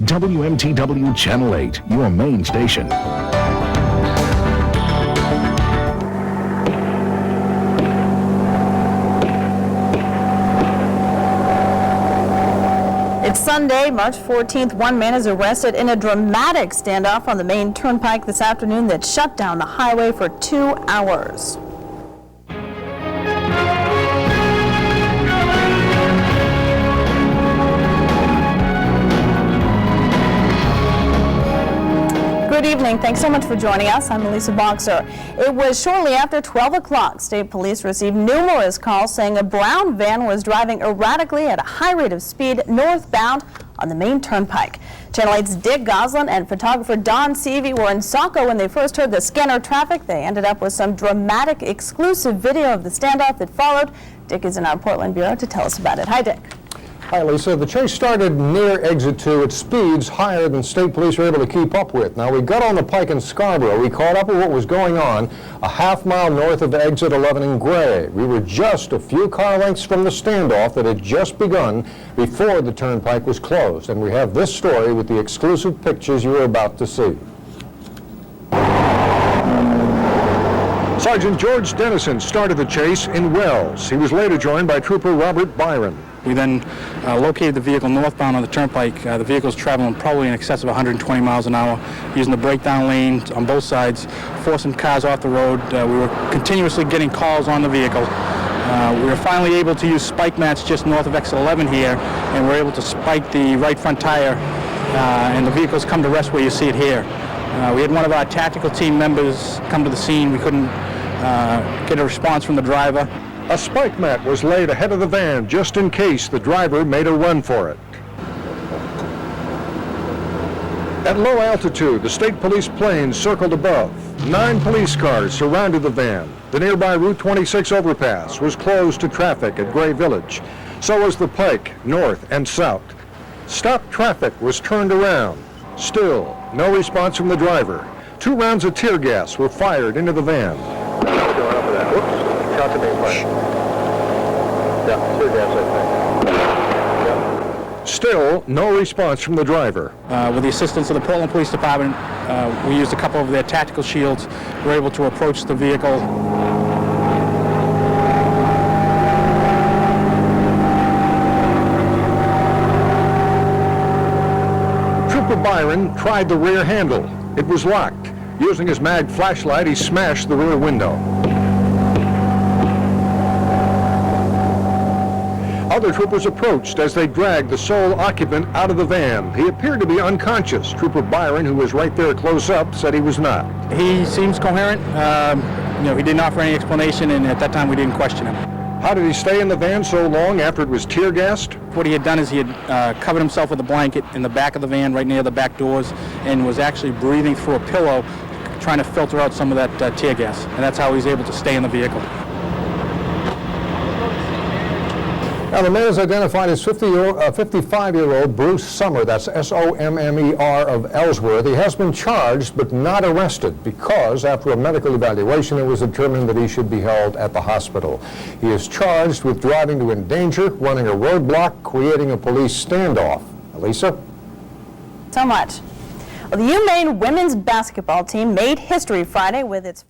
WMTW Channel 8, your main station. It's Sunday, March 14th. One man is arrested in a dramatic standoff on the main Turnpike this afternoon that shut down the highway for 2 hours. Good evening. Thanks so much for joining us. I'm Elisa Boxer. It was shortly after 12 o'clock. State police received numerous calls saying a brown van was driving erratically at a high rate of speed northbound on the main Turnpike. Channel 8's Dick Goslin and photographer Don Seavey were in Saco when they first heard the scanner traffic. They ended up with some dramatic exclusive video of the standoff that followed. Dick is in our Portland bureau to tell us about it. Hi, Dick. Hi, Lisa. The chase started near Exit 2 at speeds higher than state police were able to keep up with. Now, we got on the Pike in Scarborough. We caught up with what was going on a half-mile north of Exit 11 in Gray. We were just a few car lengths from the standoff that had just begun before the Turnpike was closed. And we have this story with the exclusive pictures you are about to see. Sergeant George Dennison started the chase in Wells. He was later joined by Trooper Robert Byron. We then located the vehicle northbound on the Turnpike. The vehicle is traveling probably in excess of 120 miles an hour, using the breakdown lanes on both sides, forcing cars off the road. We were continuously getting calls on the vehicle. We were finally able to use spike mats just north of exit 11 here, and we're able to spike the right front tire, and the vehicle's come to rest where you see it here. We had one of our tactical team members come to the scene. We couldn't get a response from the driver. A spike mat was laid ahead of the van just in case the driver made a run for it. At low altitude, the state police planes circled above. 9 police cars surrounded the van. The nearby Route 26 overpass was closed to traffic at Gray Village. So was the Pike, north and south. Stopped traffic was turned around. Still, no response from the driver. 2 rounds of tear gas were fired into the van. Still, no response from the driver. With the assistance of the Portland Police Department, we used a couple of their tactical shields. We were able to approach the vehicle. Trooper Byron tried the rear handle. It was locked. Using his mag flashlight, he smashed the rear window. Other troopers approached as they dragged the sole occupant out of the van. He appeared to be unconscious. Trooper Byron, who was right there close up, said he was not. He seems coherent. He didn't offer any explanation, and at that time we didn't question him. How did he stay in the van so long after it was tear gassed? What he had done is he had covered himself with a blanket in the back of the van, right near the back doors, and was actually breathing through a pillow, trying to filter out some of that tear gas. And that's how he was able to stay in the vehicle. Now, the man is identified as 55-year-old Bruce Sommer, that's S-O-M-M-E-R, of Ellsworth. He has been charged but not arrested because after a medical evaluation it was determined that he should be held at the hospital. He is charged with driving to endanger, running a roadblock, creating a police standoff. Elisa? So much. Well, the UMaine women's basketball team made history Friday with its